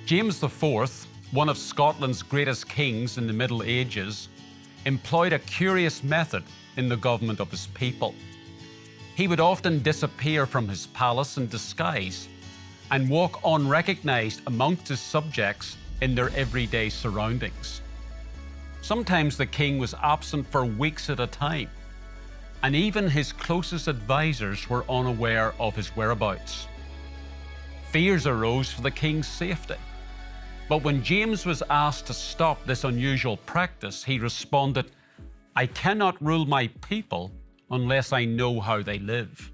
James IV, one of Scotland's greatest kings in the Middle Ages, employed a curious method in the government of his people. He would often disappear from his palace in disguise and walk unrecognized amongst his subjects in their everyday surroundings. Sometimes the king was absent for weeks at a time, and even his closest advisors were unaware of his whereabouts. Fears arose for the king's safety. But when James was asked to stop this unusual practice, he responded, "I cannot rule my people unless I know how they live."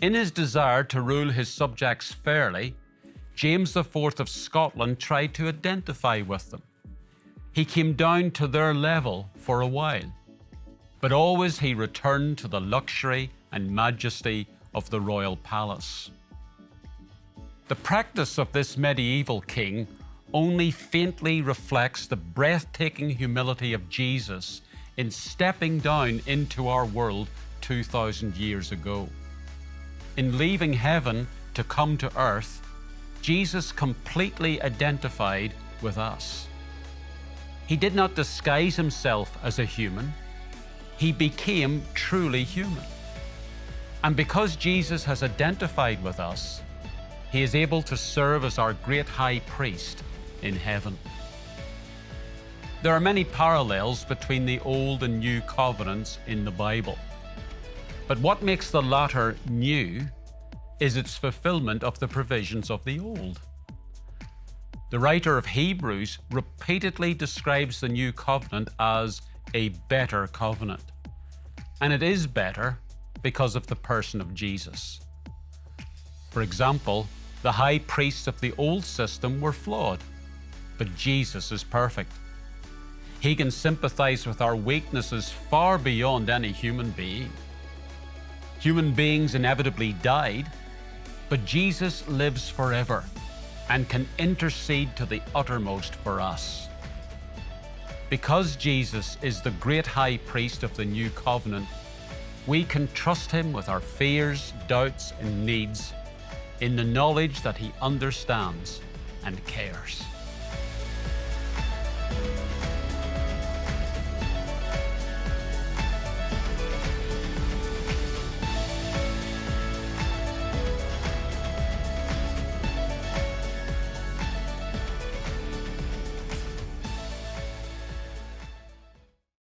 In his desire to rule his subjects fairly, James IV of Scotland tried to identify with them. He came down to their level for a while, but always he returned to the luxury and majesty of the royal palace. The practice of this medieval king only faintly reflects the breathtaking humility of Jesus in stepping down into our world 2,000 years ago. In leaving heaven to come to earth, Jesus completely identified with us. He did not disguise himself as a human. He became truly human. And because Jesus has identified with us, he is able to serve as our great high priest in heaven. There are many parallels between the Old and New Covenants in the Bible. But what makes the latter new is its fulfillment of the provisions of the Old. The writer of Hebrews repeatedly describes the New Covenant as a better covenant. And it is better because of the person of Jesus. For example, the high priests of the old system were flawed, but Jesus is perfect. He can sympathize with our weaknesses far beyond any human being. Human beings inevitably died, but Jesus lives forever and can intercede to the uttermost for us. Because Jesus is the great high priest of the new covenant, we can trust him with our fears, doubts, and needs in the knowledge that he understands and cares.